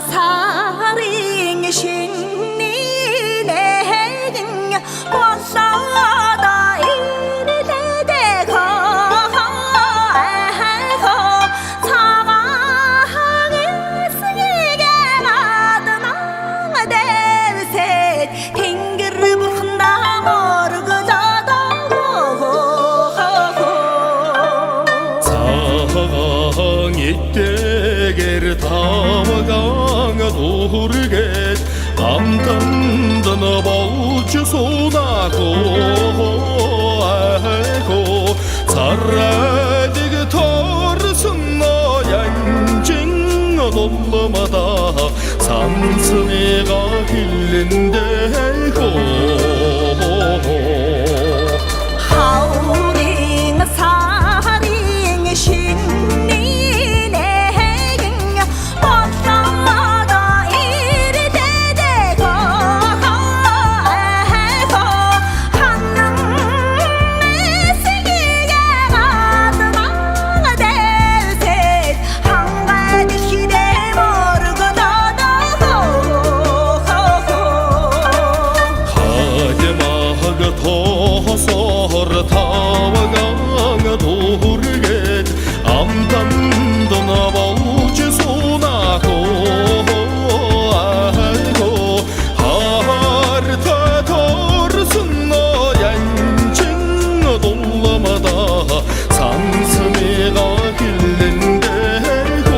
사랑의 신이 내겐 벗어다 이리 대대고 사랑의 승에게 마드나 대셋 댕기를 부른다 모르고 자다고 사랑이 때게를 담아가가 도르게 암담다나 보주 소나고 아이고 사라지게 터르슨 너양징 놀러마다 삼성이가 길린데고 하우링 사링 신니 내겐 벗어다 이리 대대고 한눈에 세기가 가득한 대셋 한가지 시대 모르고 다다고 가지마가 더서를 타와가가 도르게 암담도 나보지 소나고 아이고 하르타 더르슨 너양증 놀라마다 삼성이가 길린데고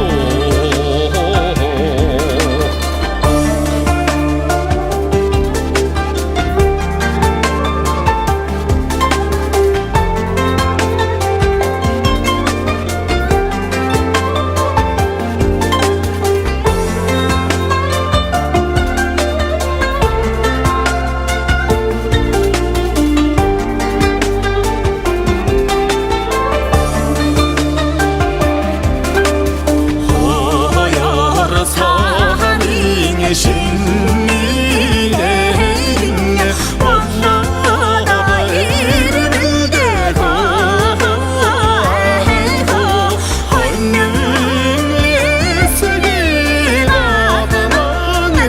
사랑의 신이 내겐 벗어다 이름을 대고 헌명의 색이 나타난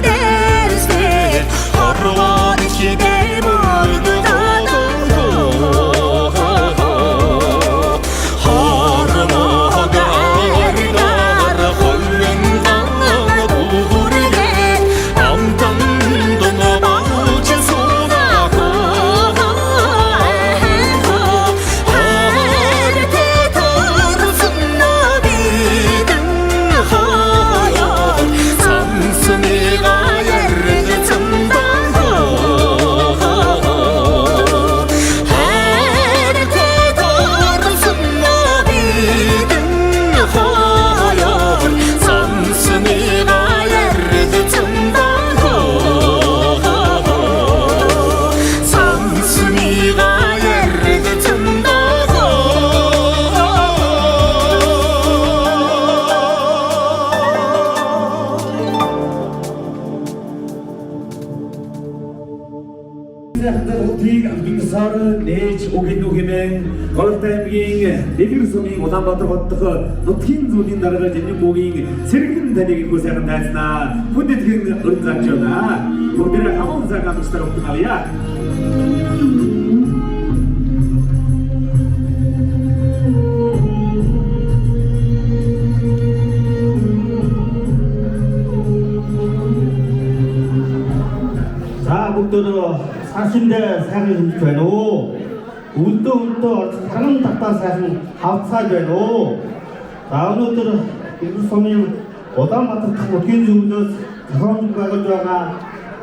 대세 하루와 시대 모두 다다고 하루마가 아리가라 헌명가 도르게 암담도 나보지 소나고 하르테 더르슨 너비든 허연 삼성이가 예르게 찬다고 하르테 더르슨 너비든 허연 삼성이가 예르게 찬다고 삼순이가 예르게 찬다고 Тийг амгинсаар нээж өгөн үгэмэн голтаймгийн нэгэр сумын Улаанбаатар хотдох нутгийн зүйлийн дарга Жинжин бүгийн сэргэн таныг их сайхан найснаа хүндэтгэн өрн зааж байна. Бүгдээ хамаан цаг амгистар өгтөмалъя. 자, бүгдөө 사신대 сайхан хэмжиж байна уу? Үлдөө саран татаа сайхан хавцааж байна уу? За өнөөдөр энэ сумын Улаанбаатар дахь нутгийн зөвлөлөөс зохион байгуулж байгаа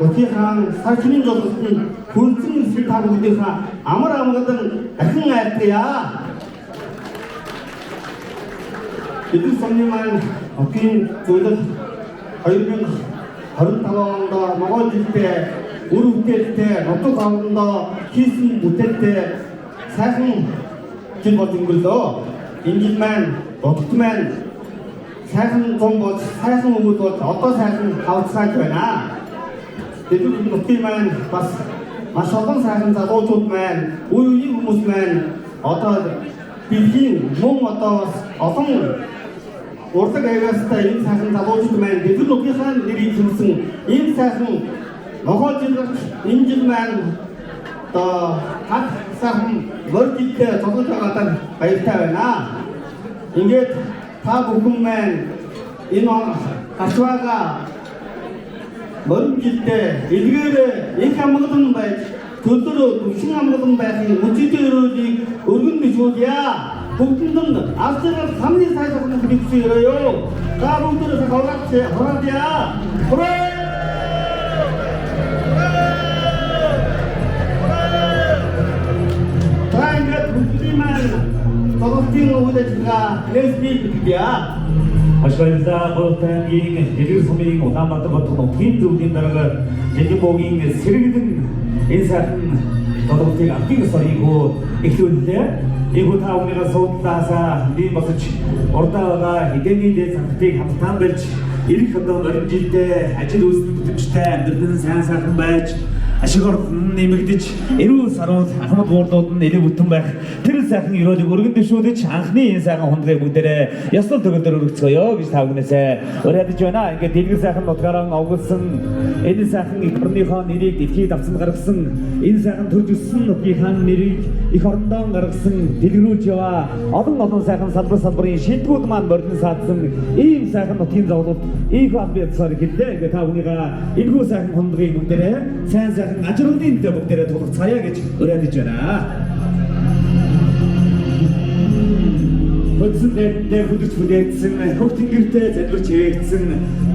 Утгийн хаан сарчны жолтод хүнсэн эсрэг та бүгдийнхээ амар амгадан дахин айлтгая. Энэ сумын маань Утгийн зөвлөл 2025 онд Монгол жилдээ үр бүтээлтэй нутаг авралд хийсэн бүтээлтэй сайхан жил болж өнгөрлөө. Энэ жил маань нутагт маань сайхан зам бол сайхан хүмүүс бол одоо сайхан хавцааж байна. Тэдгээр нутгийн маань бас маш олон сайхан залуучууд маань үе үеийн хүмүүс маань одоо дэлхийн мөн одоо олон урлаг авьяастай энэ сайхан залуучууд маань дэвгэр нутгийнхаа нэрийг хэлсэн энэ сайхан нохоо жилгч энэ жил маань хат сайхан мөрдөлтэй тоглож байгаадаа баяртай байна. Ингээд та бүхэн маань энэ гашвага мөрдөлтэй эдгээр их амгалан байж төлөөр өвчин амгалан байхын үчигтэй өрөөлийг өргөн бишүүлье. Бүгдэнд нь авчрал хамгийн сайхан хэрэгцээ요. Та бүгдээ хавраач. Тайгат бүгдиймээ тоглолтын үүдэлга лесбик гэдэгя. Ашвайза Голтангийн дэвгэр сумын Улаанбаатар хотын нутгийн зөвлөлийн дарга Жинбогийн сэргэлэн энэ сайхан тоглолтыг авдгийг сорийгөө эхлүүллээ. Игүү та өнөөдөр суудлаасаа би босч урдаа хэдийний дээд сантыг хамтдаа барьж ирэх одоо орон жилдээ ажил үйлсийн бүтэмжтэй амьдрал сайн сайхан байж ашиг орлон нэмэгдэж эрүүл саруул ахмад гурлууд нь нэлээд бүтэн байх тэр сайхан өрөөлийг өргөн дэвшүүлж анхны энэ сайхан хондгийг бүгдээрээ ёслол төгөлдөр өргөцгөөё гэж та бүхнээсээ уриадж байна. Ингээд дэлгэр сайхан нутгаараа овголсон энэ сайхан их орныхоо нэрийг дэлхийд авсан гаргасан энэ сайхан төрж өссөн нутгийнхаа нэрийг их орондоо гаргасан дэлгэрүүлж яваа олон сайхан салбарын шилдэгүүд маань бордон саадсан ийм сайхан нутгийн зовлууд их амбицаар хэллээ. Ингээд та бүхнийгаа энэхүү сайхан хондгийг бүгдээрээ сайн ажруудын дэв бүгдээрээ тулгцаая гэж уриадж байна. Хөдөлсөндөө хөдөлж бүдээдсэн хөх тэнгэртэй залбирч хэвэгдсэн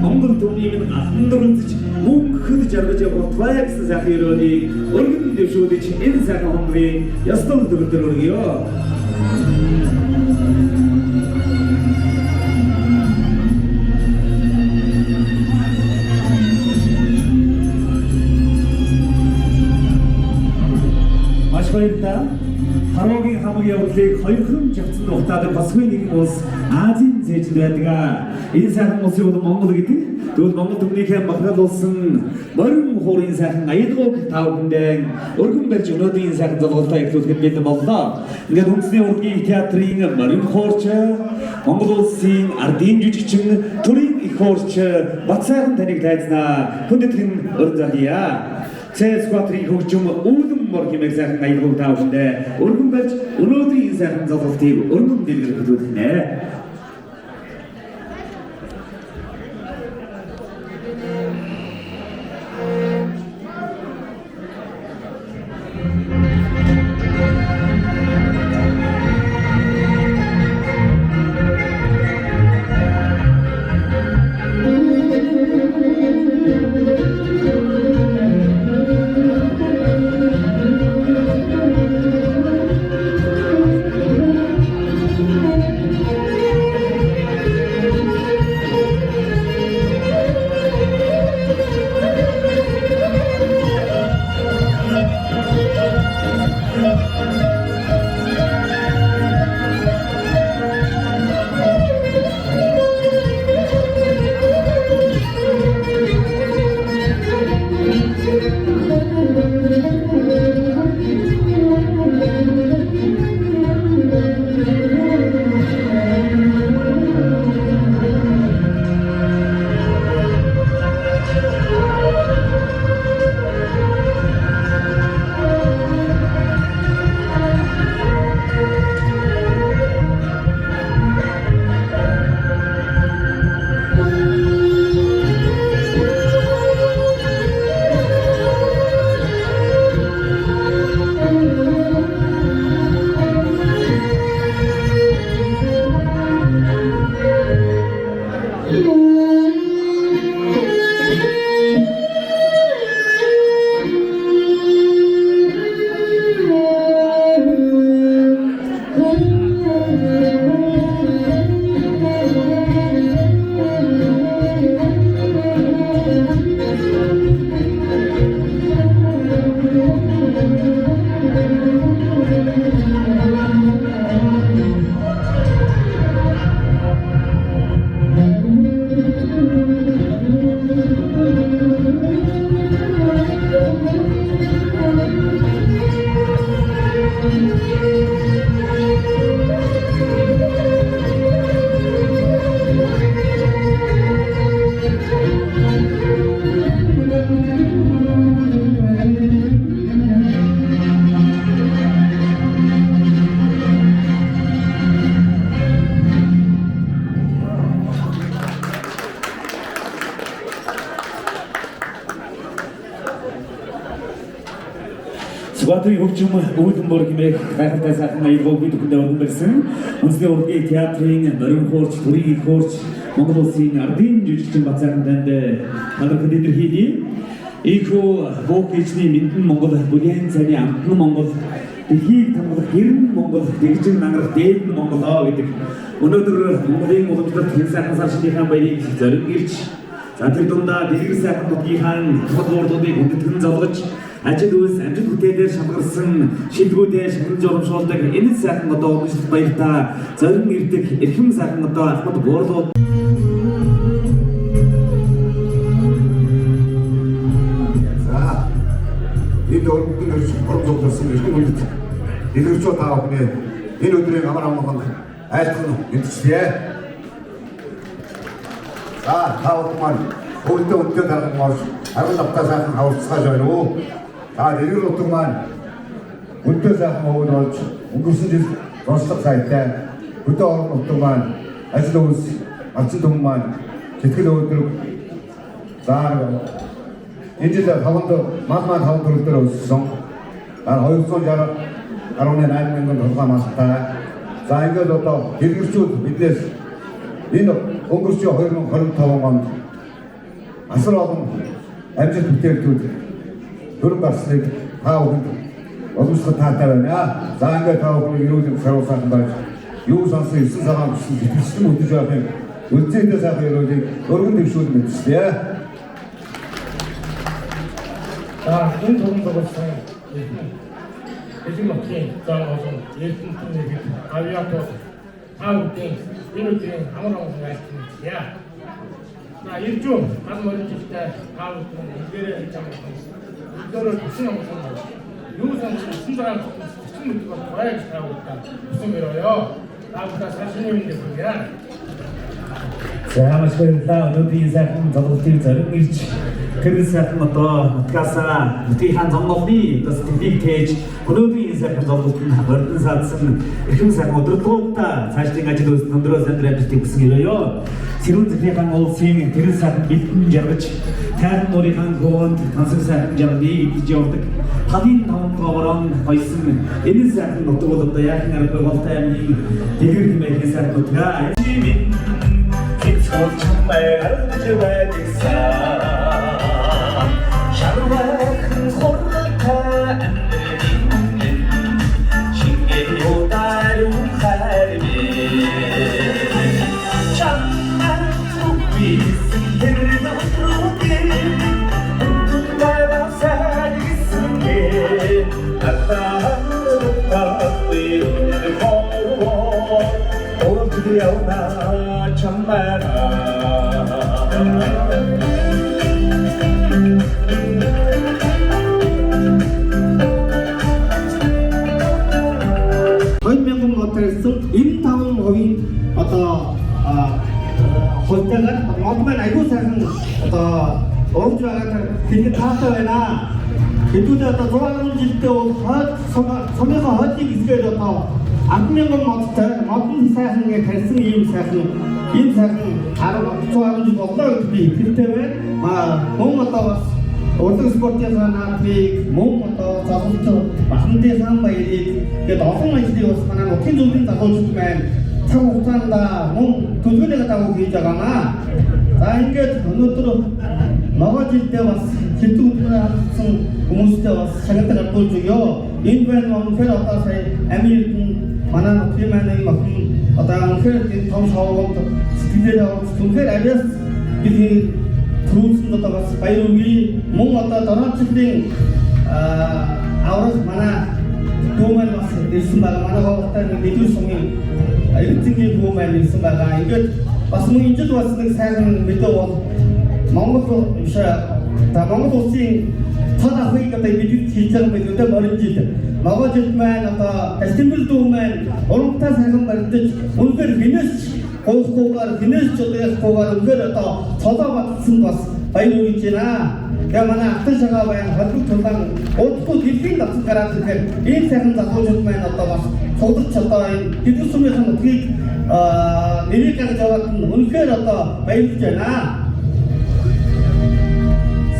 Монгол төвнийг нь алтан дөрөндөж мөнхөд жаргаж явуултваа гэсэн сайхан өрөөнийг өргөн дэвшүүлж энэ сайхан хондгийг ёслол төгөлдөр өргөё. Баярлалаа. Харуугийн хамаг явдлыг хоёрхан жавцсан ухтаадаг босгүй нэгэн улс Азийн зээжид байдаг. Энэ сайхан улсын бол Монгол гэдэг. Тэгвэл Монгол төмнийхээ бахархал болсон морин хуурын сайхан аялгауг та бүхэндээ өргөн барьж өнөөдрийн сайхан золголтоо эхлүүлэхэд бэлэн боллоо. Ингээд үндэсний урлагийн театрын морин хуурч, Монгол улсын ардын жүжигчин төрийн их хуурч Бат сайхан таныг тайзнаа. Хүндэтгэн өрн залъя. Цэцготрийн хөгжим үүлэн мор хэмээх сайхан аялгауг та бүхэндээ өргөн барьж өнөөдрийн сайхан золголтыг өргөн дэлгэр хөтөлнө. Сүбатрын хөгжим өвлөнбөр хэмээх гайхалтай сайхан аялал бүтээгдэхүүн өргөн барьсан үндэсний урлагийн театрын морин хуурч, төрийн хуурч, Монгол улсын ардын жүжигчин Бацаахан танд талархал илэрхийлье. Ийхүү буух эзний мэдэн Монгол бүлээн цайны амтны Монгол дэлхийг тамгалах гэрн Монгол дэгжин нангарах дээд Монголоо гэдэг өнөөдөр Монголын уламжлалт хэн сайхан саршилынхаа баярыг зориг ирж за тэр дундаа дэлгэр сайхан нутгийнхаа хурдуудыг хүндэтгэн зовгож ажил үйлс амжилт бүтээлээр шалгарсан шилгүүдээ шагнаж урамшуулдаг энэ сайхан одоо уламжлалт баяртаа зориг ирдэг эрхэм сайхан одоо Ахмад Гуурлууд энэ өргөдөн өрш борлуулсан эрдэм үндэт дэлгэрчүү та бүхний энэ өдрийн амар амгалан айлтган мэдчихье. За та бүхэн өөртөө өндөр дарга морж арга давтаа сайхан хавцгааж байна уу? За дэлгэр утга маань өндөр сайхан өвд болж өнгөрсөн жил рослог сайтай хөдөө орон утга маань ажил үйлс арчин түмэн маань сэтгэл өөдрөг заа энэ жил маань 5 төрөлдөр өссөн. 218,000 тонн мастай. За ингээд одоо дэлгэрчүүд биднээс энэ өнгөрсөн 2025 онд асар олон амжилт бүтээлчүүд төрөв гарсныг та бүхэнд олонцгой таатай байна. За ингээд та бүхэн эрүүл саруулсан байж юу сонсон 9 цагаан гэсэн зэтгчсэн өдөж байхын үлцээдээ сайхан өрөөлийг өргөн дэвшүүл мэдчихлээ. За энэ төрөнд болсон эзэн нутгийн зам олон эрдэнэтийн авиатор аудын энэ үеийн амар амгалан айлтган яа. За иржүү гал мөрөлдөлтэй аудын илгээрээ хамгаалсан. Илгээрээ төсөн амгалан юу санаа 9 цагаан төсөн мэдгээр баяж тавуудаа төсөн өрөөё. Аудаа сашны юм дэвгэрээ. За маш баярлалаа. Өнөөдрийн сайхан залгуултыг зориг ирж тэр сайхан одоо нутгаасаа нутгийн замнолны одоо сэтгэлийг тээж өнөөдрийн сайхан залгуултанд хордон саадсан эрхэм сайхан өдрөлгөөдөө цаашдын ажил үйлс өндрөөс өндөр амжилтыг хүсэн өрөөё. Сэрүүн захиргаан улсын тэр сайхан бэлтэн жаргаж тайран нуурынхан гоонд тансаг сайхан жаргыг идэж явдаг халын тавгаарaan баясан энэ сайхан нутаг бол одоо яахан арга болтой аймгийн дэлгэр хэмээх сайхан нутгаа It's 정말 아름다워졌어 샤르와큰 호르카 신기로 다룬 삶이 정말 우리 스스로 부르게 누군가가 살겠으니 아따하루가 위를 걸어 오르드려나 정말 Hanya motor ini tahun kami atau hotel kan, motor itu saya atau orang juga kita tahu na itu dah tahu orang jitu sama hati kita tahu. Aku yang motor saya hanya kerja ini saya harus orang juga orang kita mau atau Orang seperti sana pik, mau atau satu itu, bahkan dia sampai di kita orang masih di mana mungkin juga tak tahu cuma tahu hutan dah, mau tujuh dia tahu kita mana, tapi kita menurut mahu jadi was, itu pun umus dia was, sangat tak tahu juga, ini pun mungkin atau saya ambil mana mungkin mana ini mungkin atau mungkin kita tahu sahaja untuk sekitar mungkin ada di Terus untuk apa supaya mau atau orang ceding awal mana domain masih di Sumbaga mana kalau kita itu sungai itu tinggi domain di Sumbaga itu pas mungkin itu was saya betul mau tu bisa tak mau tu sih thada hui kata itu teacher betul tu baru jadi mau judman atau estimable domain orang kita saya kembali untuk finish 고가 비즈니스 쪽에서 고가 은거를 또 쳐다봤은 것 바이오 있잖아. 그러면 앞에서가 왜 한국 통당 어떻게 디핑 같은 거라도 그 인생은 다 도저만 어떠가 소득 쳤다 이두 숨에서 어떻게 내일까지 저같은 은거를 또 바이오 있잖아.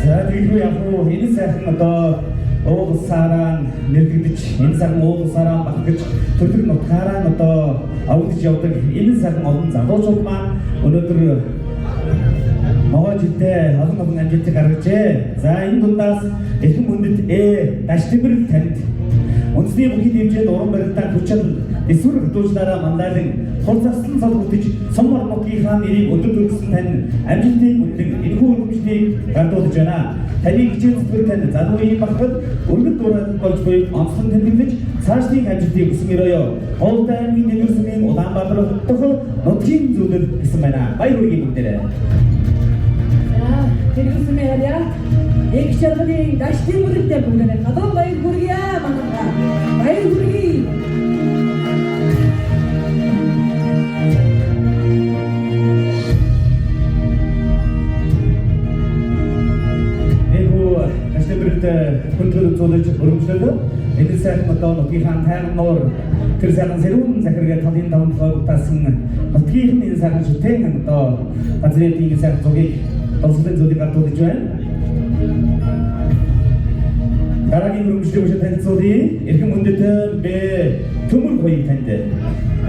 자, 그리고 야구 인생 어떤 уулсаараа нэрвэгдэж энэ сарн уулсаараа багтаж төлөв нутгаараа одоо авдж явдаг энэ сарн олон залуучууд маань өнөөдөр могоо жилдээ олон амжилтыг гаргажээ. За энэ дундаас эрхэм хүндэт Дашдимэр танд үндэсний бүхий хэмжээнд уран барилтаа хүчил эсвэр хөтөлбөрөөрөө мандайлан хол заслан цол хүртэж сум орнуудынхаа нэрийг өдөр төрсөн тань амжилтыг үлдэн энэхүү өргөмжлийг гардуулж байна. Таны хичээл зүтгэр танд залуугийн багтад өргөд дуурайд болж буй онцлон тэмдэглэж цаашдын амжилтыг хүсэн өрөөё. Голд аймгийн дэвэр сүмийн Улаанбаатар хотдох нутгийн зүйлэр гэсэн байна. Баяр хүргэе бүгдээрээ. Тэргүүсмээрээ их шарганы дашдын бүрэлдэхүүн бүгдээ гадаа баяр хүргэе манайха. Баяр хүргэе. Хүндрэл зөвлөж өргөжлөлөө энэ сайхан одоо нутгийн тайван нуур тэр сайхан сэрүүн захиргаа талын даван тохиолдсон нутгийн энэ сайхан шүтэн одоо газрын энэ сайхан зургийг тусгай зүйлийг гардуулж байна. Дараагийн өргөжлөлөө танилцуулъя. Эрхэм хүндэт бэ төмөр хоёрыг танд.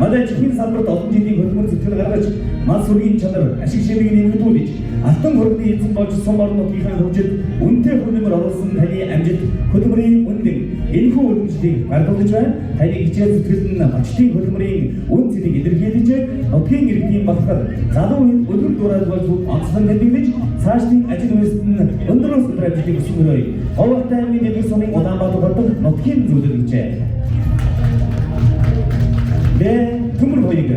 Манай чихний салбарт олон жилийн хөдөлмөр зүтгэл гаргаж мал сүргийн чанар ашиг шимийг нэмэгдүүлж алтан хөргөний эзэн болж сум орнуудынхаа хөгжилд үнэтэй хөдөлмөр оруулсан таны амжилт хөдөлмөрийн үнэн энэхүү өргөжлөлийг гардуулж байна. Таны хичээл зүтгэл нь очтын хөдөлмөрийн үн цэнийг илэрхийлж нутгийн иргэдийн багтахад залуу хэд өдөр дуурайд болж онцлон тэмдэглэж цаашдын ажил үйлсэд нь өндөр өсөлт амжилтыг хүсэн өрөөе. Ховлт аймгийн дэвэр сумын Улаанбаатар хотод нутгийн зүйлэр гэжээ. төмөр хоёрыг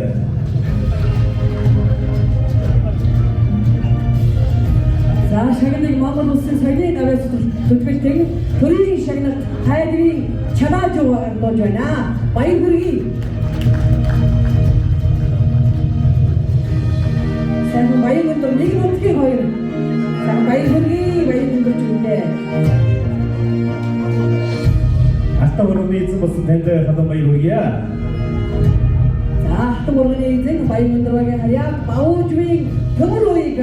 За шагныг Монгол улсын соёлын авьяас зүтгэлтэн төрийн шагнал хайдрын чамааж яваад болж байна. Баяр хүргэе. Сайн баяр өндөр нэг нутгийн хоёр. Сайн баяр хүргэе. Баяр өндөр чүнтэй. Алтан хөргөний эзэн болсон танд хадам баяр хүргэе. За алтан хөргөний эзэн баяр өндөр багийн харьяа баужвын төмөр хоёрыг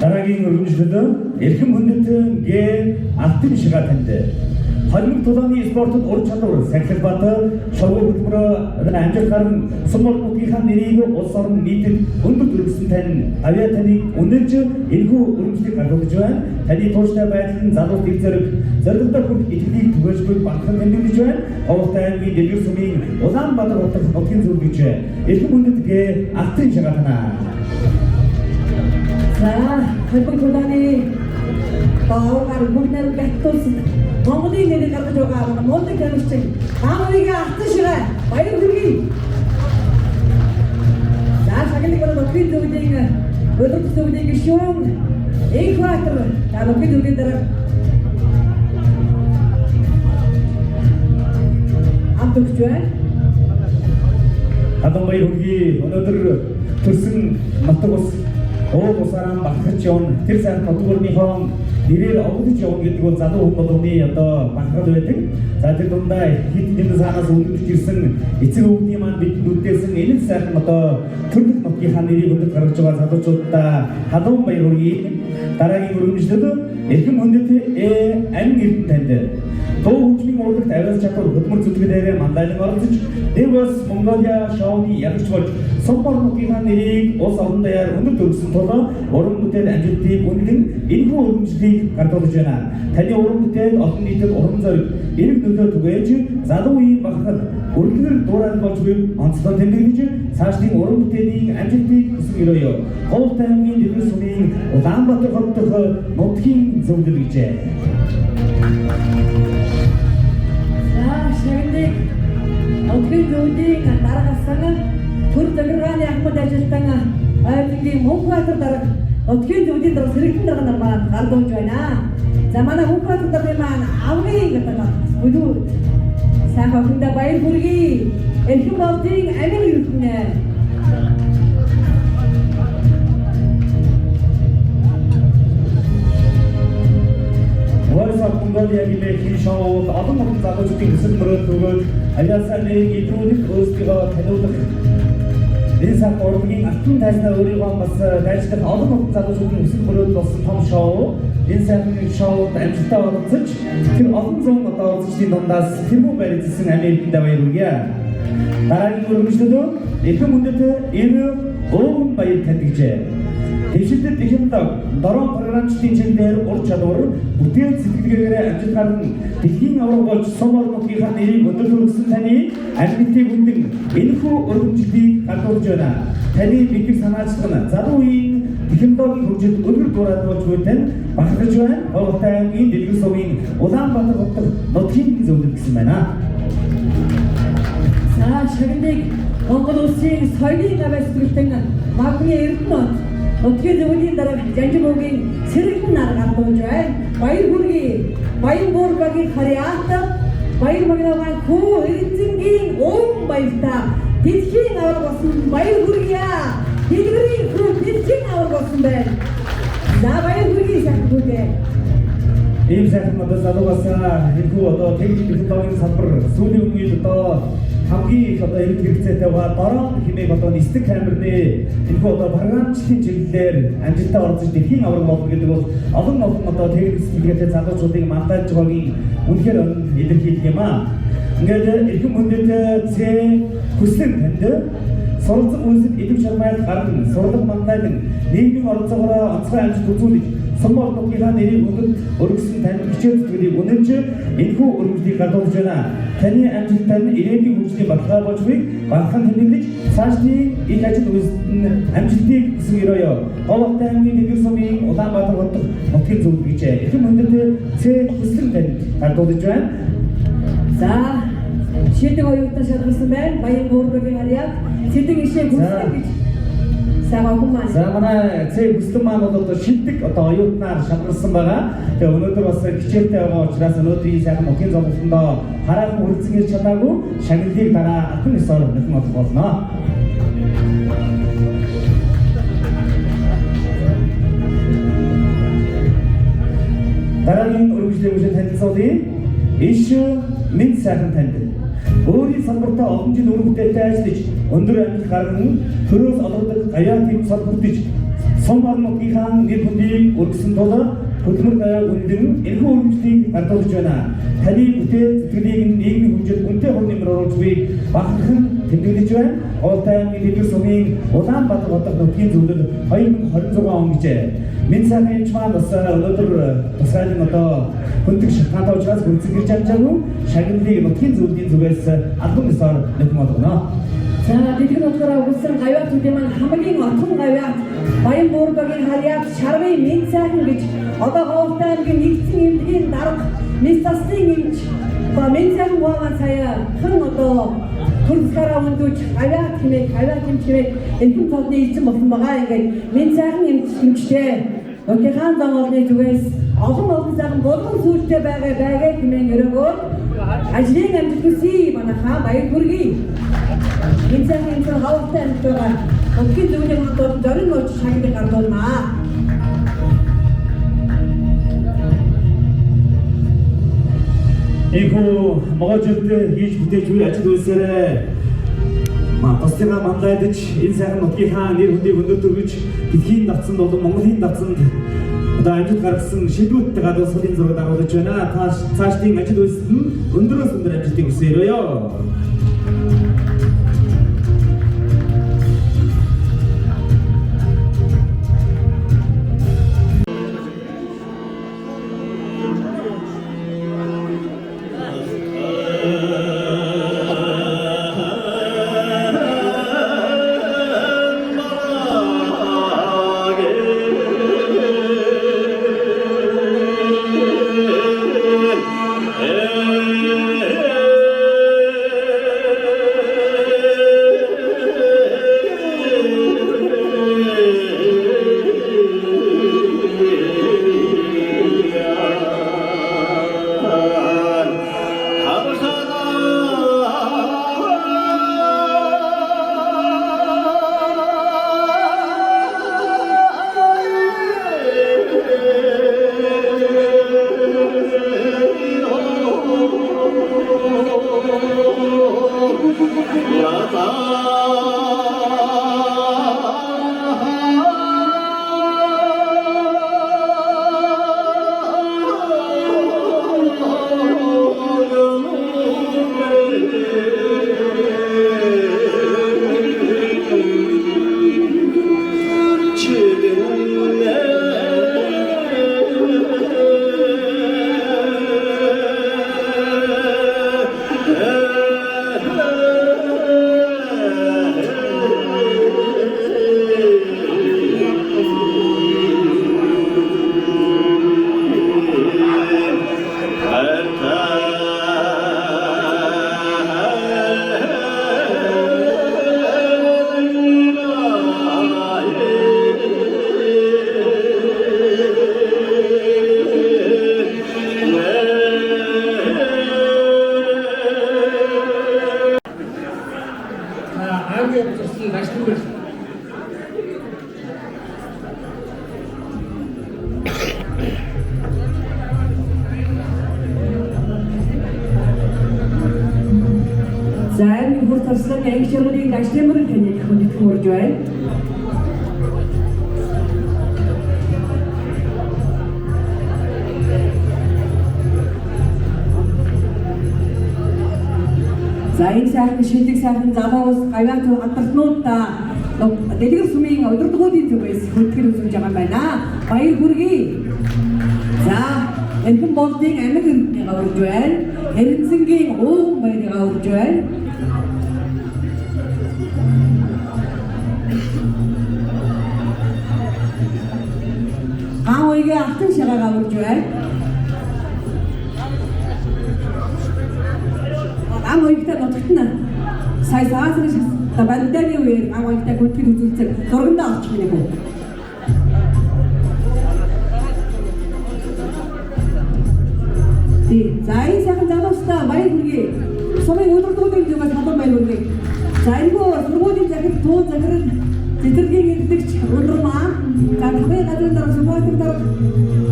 дараагийн өргөжлөлөө эрхэм хүндэт гээ алтан шигаа танд. Холимог тулааны спортод ур чадвар сахил бат шоу хөтөлбөрөөр амжилт гарган сум орнуудынхаа нэрийг улс орн нийтэд өндөр төрүүлсэн тань авьяа таныг үнэлж энэхүү өргөжлөлийг гаргаж байна. Таны тууштай байдал нь залуу дэг зэрэг зорилготой хүрэх итгэлийг түгээжгүй багтхан тэмдэглэж байна. Ховлт аймгийн дэвэр сумын Улаанбаатар хотод нутгийн зөвлөгч эрхэм хүндэт гээ алтан шигаа танаа. За холимог тулааны баавар бүгнээр гаттуулсан Монголын нэрийг гаргаж байгаа мундаг тамирчин Аамыг алтан шигаа баяр хүргэе. За шагныг бол нутгийн зөвлөлийн өдөр зөвлөлийн гишүүн Экватор нутгийн зөвлөлийн дараа амтгч байна. Хадам баяр хүргэе. Өнөөдөр төрсөн нутаг ус усаараа багтаж явна. Тэр сайн нутгийнхоо нэрээр овдож явна гэдэг бол залуу хүмүүний одоо багтаад байдаг. За тэр дундаа хитэн санаас үлдэж ирсэн эцэг өвгний маань бидэнд үлдээсэн энэ сайхан одоо төрөлх нутгийнхаа нэрийг өндөр гаргаж байгаа залуучуудаа хадам баяр хүргэе. Дараагийн өргөжлөлөө эрхэм хүндэт амин эрдэнэ танд. Дуу хөгжмийн урлагт авьяас чадвар хөдөлмөр зүтгэлээрээ мандайлан оролцож Дэвс Монголиа шоуны ягч болж сум орнуудынхаа нэрийг улс орон даяар өндөр төрүүлсэн тул уран бүтээл амжилтыг үнэлэн энэхүү өргөжлөлийг гардуулж байна. Таны уран бүтээл олон нийтэд уран зориг эрэг нөлөө түгээж залуу үеийн багтад өргөнөр дуурайд болж буй онцлог тэмдэглэж цаашдын уран бүтээлийн амжилтыг хүсэн өрөөё. Ховлт аймгийн дэвэр сумын Улаанбаатар хотдох нутгийн зөвлөл гэжээ. Шагныг нутгийн зөвлөлийн дараагасан төр захиргааны ахмад ажилтан аймгийн Мөнхбаатар дарга нутгийн зөвлөлийн дарга сэрэгтэн дарга нар маань гардуулж байна. За манай Мөнхбаатар даргын маань авгийн гэдэг бүлүү сайхан хүндэ баяр хүргэе. Эрхэм болтын амин ирдэнэ. Voice of Mongolia гэмээр шоуд олон олон залуучуудын өсөлт мөрөд өгөөд аяасаа нэрийг идэвхжүүлэх өөрсдөө таниулах энэ цаг урлагийн алтан тайзнаа өөрийгөө бас дайжлах олон олон залуучуудын өсөлт мөрөд болсон том шоу энэ сайхан шоуд амжилттай оролцож тэр олон зуун одоо оролцогчдын дундаас тэрбүү баригдсан Америкт баяр хүргэе. Дараагийн өргөжлөлөө эрхэм хүндэт 90 баяр татгажээ. Дэвшилтэд ихэндэг дорон програмчлалын чиглэлээр ур чадвар бүтээл сэтгэлгээгээр амжилт гарган дэлхийн авраг болж сум орнуудынхаа нэрийг өндөр төрсөн таны амьдтыг хүндэн энэхүү өргөжлөлийг гадуурж байна. Таны бидний санаачлагна залуу үеийн технологийн хөгжилд өндөр дурайлуулж буйтай бахархаж байна. Ховтой аймгийн дэлгэр сувын Улаанбаатар хотод нутгийн зөвлөлт гэсэн байна. За шагныг Монгол улсын соёлын гавьяа сэтгэлтэн Магны Эрдэнэт Нутгийн зөвлөлийн дараа Жанжимуугийн сэргэлэн нар гардуулж байна. Баяр хүргэе. Баян буургагийн харьяат баяр магнаагийн хүү эрдэнгийн өн баяртай дэлхийн авраг болсон баяр хүргэе. Дэлгэрийн хүү дэлхийн авраг болсон байна. За баяр хүргэе шахгүйгээ. Ийм сайхан одоо залуугасаа энэхүү одоо техник технологийн салбар сүүлийн үед одоо хамгийн их одоо эрд хэрэгцээтэй байгаа дорон хэмээх одоо нисдэг камерны энэхүү одоо програмчлалын чиглэлээр амжилттай оролцож дэлхийн авраг болно гэдэг бол олон одоо техник сэтгэлгээтэй залуучуудын мандаж байгаагийн үнэхээр илэрхийлэх юм аа. Ингээд эрхэм хүндэт хүслэн танд суралцах үйлсэд идэв чармайлт гарган сурлаг мандайдан нийгмийн оролцоогоор онцгой амжилт үзүүлж сум орнуудынхаа нэрийг өндөд өргөсөн танд хичээл зүтгэлийг үнэнч энэхүү өргөжлийг гадуулж байна. Таны амжилттай нь ирээдүйн хөгжлийн баталгаа болж буй банхан тэмдэглэж цаашдын их ажил үйлсэнд амжилтыг хүсэн өрөөё. Голтой аймгийн дэлгэр сумын Улаанбаатар хотод нутгийн зөвлөлт гэж эрхэм хүндэт хүслэн танд гадуулж байна. За шийдэг оюутан шалгалсан байна. Баян буургагийн харьяат цэдэг ишээ хүслэн гэж сагагумаа. За манай хүслэн маань бол одоо шилдэг одоо оюутнаар шалгалсан байгаа. Тэгээ өнөөдөр бас хичээлтэй байгаа учраас өнөөдрийн сайхан нутгийн зовлондоо хараахан хүрэлцэн ирж чадаагүй шагналыг дараа албан ёсоор нөхөн олох болно. Дараагийн өргөжлийн үеийн танилцуулъя. Иш минь сайхан танд. Өөрийн салбартаа олон жил үр бүтээлтэй ажиллаж өндөр амжилт гарган төрөөс олгодог гаяа тэм сал бүрдэж сум орнуудынхаа нэр хүндийг өргөсөн тул хөдөлмөр гаяа үндэн энэхүү өргөжлийг гадуулж байна. Таны бүтээл сэтгэлийг нийгмийн хөгжилд үнэтэй хувь нэмэр оруулж буй багахан тэмдэглэж байна. Голтой аймгийн дэлгэр сумын Улаанбаатар хотод нутгийн зөвлөл 2026 он гэжээ. Минь сайхан эмч маань бас өнөөдөр тусгайлын одоо хүндэг шалтгаантай учраас гүнзгий гэж амжаагүй шагналыг нутгийн зөвлөлийн зүгээс албан ёсоор нөхөн болгоно. За дэлгэр нутгаараа өгсөн гавьяатуудын маань хамгийн отхон гавьяат Баян буургагийн харьяат Шарвын минь сайхан гэж одоо Голтой аймгийн нэгдсэн эмнэлгийн дарга Мис засны эмч ба минь сайхан гуйгаа сая хэн одоо Турскараа өндөөж гавьяат хэмээх гавьяат эмч хэмээх энэхэн толны эзэн болсон байгаа. Ингээд минь сайхан эмчтэй Өтөхийн замны зүгээс олон сайхан болгон сүлжээ байгаа хэмээн өрөөгөө ажлын амжилт хүсье манайхаа баяр хүргэе. Энэ сайхан эмч хавтан байгаа Өтөхийн зөвлөлийн хамт зорин нууц шагныг гардуулнаа. Эхүү могоожид хийж бүтээж буй ажил үйлсээрээ Тосдыгаа мандайдаж энэ сайхан нутгийнхаа нэр хүндийг өндөр төргөж дэлхийн давцанд болон Монголын давцанд одоо амжилт гаргасан шийдвэртэй гадуурсгалын зураг дагуулж байна. Цаашдын ажил үйлсэд нь өндөрөөс өндөр амжилтыг хүсье. боловсролын анги шаргуулын дагшлимрын таныг хүндэтгэн урж байна. За энэ сайхан шилдэг сайхан залуус гавьяат хамтартнуудаа дэлгэр сумын удирдгуудын зүгээс хөтгөр үзүүлж байгаа юм байна. Баяр хүргэе. За энхэн болдын амиг өргөнийг урж байна. Хэрэнцэнгийн ууган баярыг урж байна. Гаавыгийн алтан шагаага урж байна. Гаавыгтай нутагтна сая саасан шиг банданы үеэр гаавыгтай хөтгөр үзүүлсэн зургандаа орчих юм уу? За энэ сайхан залуустай баяр хүргэе. Сумын удирдгуудын зүгээс халуун баяр хүргэе. За энэ сургуулийн захирал туун захирал цэцэргийн эдгч ундрмаа. За хамгийн гадны дараа сумын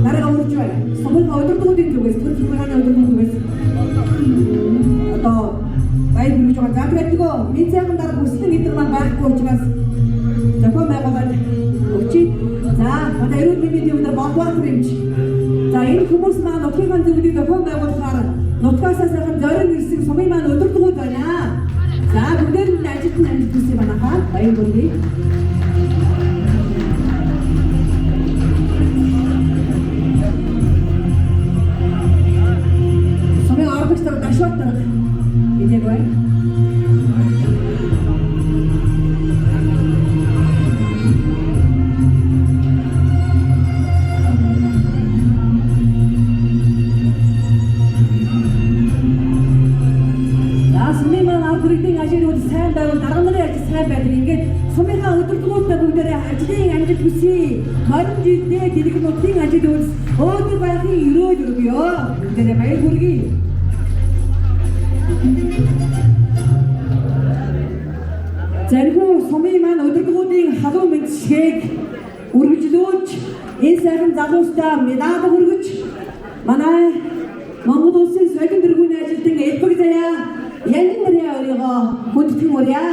дараа урж байна. Сумын удирдгуудын зүгээс төр сургааны удирдгуудын зүгээс одоо баяр хүргэж байгаа. За тэгээд нөгөө минь сайхан дараа хүслэн эдгээр маань байхгүй учраас зохион байгуулалт өгчий. За манай эрүүл мэндийн өдөр болбоор хэмж. За энэ хүмүүс маань нутгийн зөвлөлийг зохион байгуулахаар нутгаас сайхан зорин ирсэн сумын маань удирдгууд байна. За бүгдээр нь ажилтан хүсье байна хаа. Баяр хүргэе. Сумын орбогчдод дашват энийг байна. Сайн байвал дарга нарын ажил сайн байдаг. Ингээд сумынхаа удирдгуудтай бүгдээрээ ажлын амжилт хүсье. Марин жилдээ дэлгэр нутгийн ажил үйлс өөдөр байхын өрөөд өргөё. Бүгдээрээ баяр хүргэе. Зэрхүү сумын маань удирдгуудын халуун мэндшгийг үргэлжлүүлж энэ сайхан залуустай медаль хүргэж манай Монгол улсын соёлын тэргүүний ажилтан элбэг заяа Янгин мөрөө өөрийгөө хүндэтгэн мөрөө.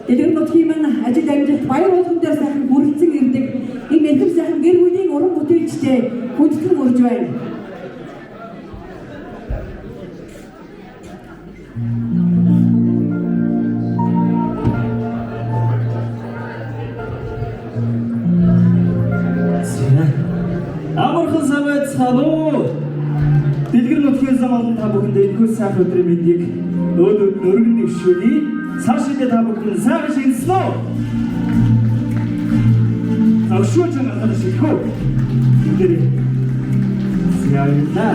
Дэлгэр нутгийн маань ажил амжилт баяр болгон дээр сайхан бүрэлдсэн ирдэг. Энэ мэдэм сайхан гэр бүлийн уран бүтээлчтэй хүндэтгэн мөрж байна. Амархан самбайц халуу. Дэлгэр нутгийн заманд та бүхэндээ энэхүү сайхан өдрийн мэндийг өөдөөд өргөн дэвшүүлье. Цаашдаа та бүхэн сайхан шинэслөө. Агшууч надад шилхүү. Эндээ. Яа.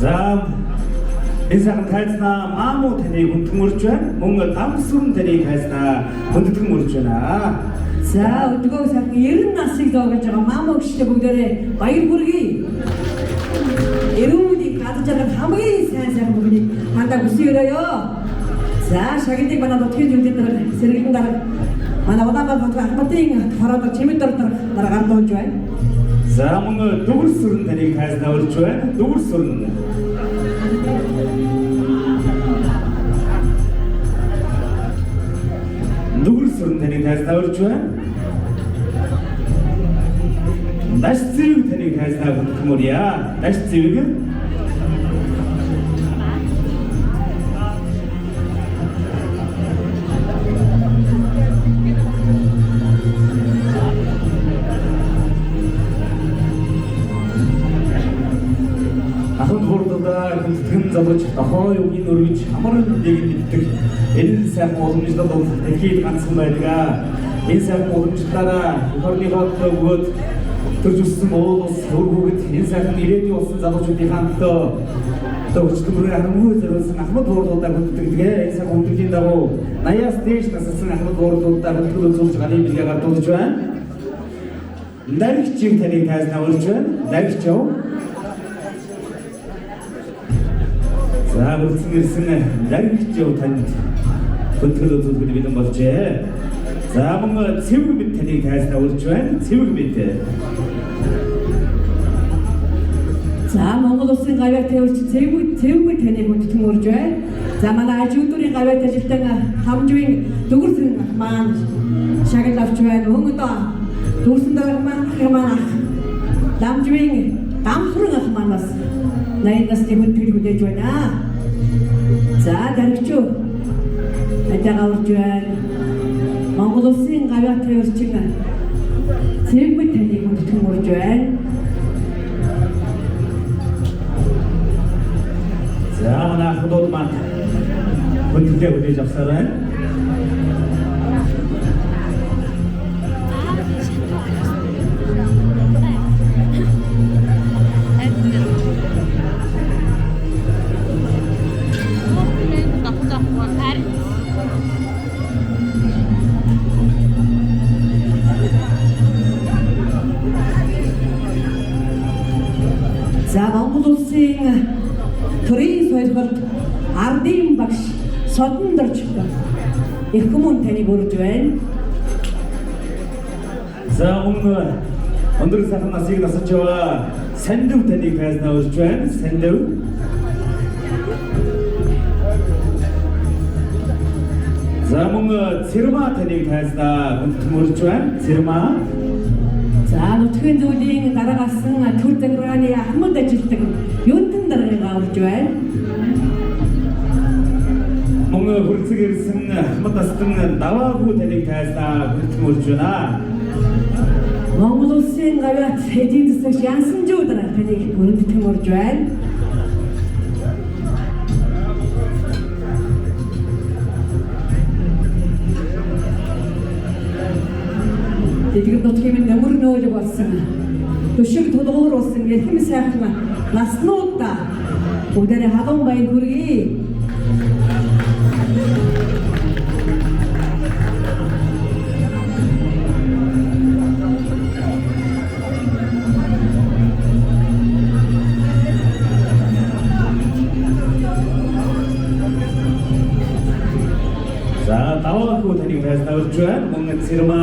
За энэ сайхан тайзнаа маамуу таныг хүндгэмөрж байна. Мөн дамсүрэн таныг тайзнаа хүндгэмөрж байна. За өдгөө сайхан 90 насыг зоогож байгаа маамаа гişтэй бүгдээрээ баяр хүргэе. Эрүүнийг гадаж байгаа хамгийн сайн бүгдийг хандаа хүсээрээ. За шагныг манай нутгийн зүйлүүд дараа сэргэлэн дараа манай Улаанбаатар Ахмадын хороод чимэд дараа гардуулж байна. За мөн дүгэрсүрэн таныг тайзнаа урьж байна. Дүгэрсүрэн. Дүгэрсүрэн таныг тайзнаа урьж байна. Даш зэвэг таныг тайзнаа хүндгэмөрье. Даш зэвэг. Ахын хурдаа хүндгэн залууч дохоо юугийн өргөж амар нэг мэддэг. Энэ сайхан уламжлал бол дахиад ганцхан байдаг. Энэ сайхан уламжлалаараа хорны бодлоо өгөөд төрж өссөн уул ус хөргөөгд энэ сайхан ирээдүйн болсон залуучуудын хамтдаа өчтөрөө харамгүй зориулсан Ахмад буурлуудаа хүнддэг. Энэ сайхан хүндлийн дагуу 80-аас дээш нассан Ахмад буурлуудаа хүндгэл үзүүлж галын бэлгээ гардуулж байна. Даригчийг таныг тайзнаа урьж байна. Даригч яв. За бүрдсэн ирсэн даригч яв танд хүндгэл үзүүлбэр бэлэн болжээ. За мөн цэвэг мэд таныг тайзнаа урьж байна. Цэвэг мэд. За Монгол улсын гавьяа тавьж цэвэг таныг хүндгэмөрж байна. За манай ажиудурын гавьяа тажилтан хамжвын дүгэрсэн маань шагнал авч байна. Өнгөдөө дүгэрсэн дараа маань дамжвын дамхрын ах маань бас 80 насны хүндгэл хүлээж байна. За даригчуу атагаа урьж байна. Монгол улсын гавьяа тавьж цэвэг таныг хүндгэмөрж байна. За манай ахмадууд маань хүндгэлээ хүлээж авсаар байна. За Монгол улсын төрийн соёлд ардын багш Содон дорж их хүмүүн таныг урьж байна. За мөн өндөр сайхан насыг насаж байгаа Сандэв таныг тайзнаа урьж байна. Сандэв. За мөн Цэрма таныг тайзнаа хүндгэмөрж байна. Цэрма. За нутгийн зүйлийн дараагасан төр захиргааны Ахмад ажилтдаг юунтан дараагаа урьж байна. Мөн хүрцэг ирсэн Ахмад настан даваагүй таныг тайзнаа хүндгэмөрж байна. Монгол улсын гавьяат эдийн засаг янсанжууд таныг хүндгэмөрж байна. Тэдгээр нутгийн нөмөр нөөл болсон. Төшиг тулгуур болсон эрхэм сайхан наснуудаа бүгдээрээ хаган баяр хүргэе. За даваагүй таныг тайзнаа урьж байна. Мөн Цэрма.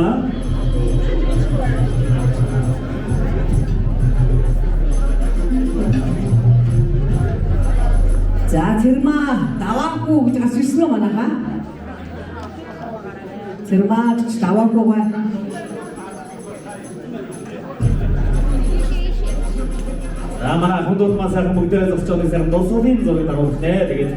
За Цэрма даваагүй гэж асуусан юм манайха. Цэрма гэж даваагүй байна. За манай хүндүүд маань сайхан бүгдээ зогсож сайхан дурсгалын зургийг дагуулж нэ. Тэгээд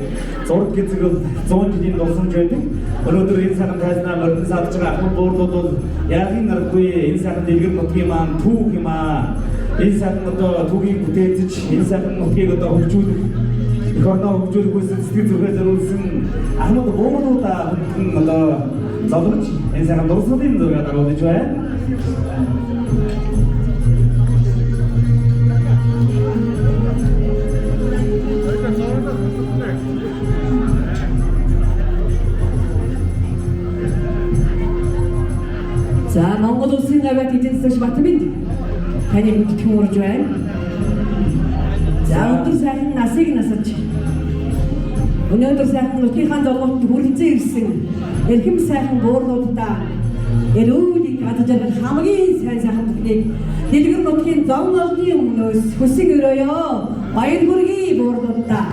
зураг гэдэг нь 100 жилийн дурсамж байдаг. Өнөөдөр энэ сайхан тайзнаа мөрдөн садж байгаа Ахмад буурлууд бол яагийн наргүй энэ сайхан дэлгэр нутгийн маань түүх юм аа. Энэ сайхан одоо түүхийг бүтээжж энэ сайхан нутгийг одоо хөгжүүлэх их орноо хөгжүүлэх үйл сэтгэл зүрхээ зориулсан Ахмад буурлуудаа хүндхэн одоо зовлож энэ сайхан дурсгалын зургийг дагуулж байна. эзэн засагч Батмэд таны бүтгэн урж байна. За өнөөдөр сайхан насыг насаж өнөөдөр сайхан нутгийнхаа золгоот хүрэлцэн ирсэн эрхэм сайхан буурлуудаа эрүүлийг хадаж байгаа хамгийн сайхан бүхнийг дэлгэр нутгийн зон олны өмнөөс хүсэг өрөөё баяр хүргэе буурлуудаа.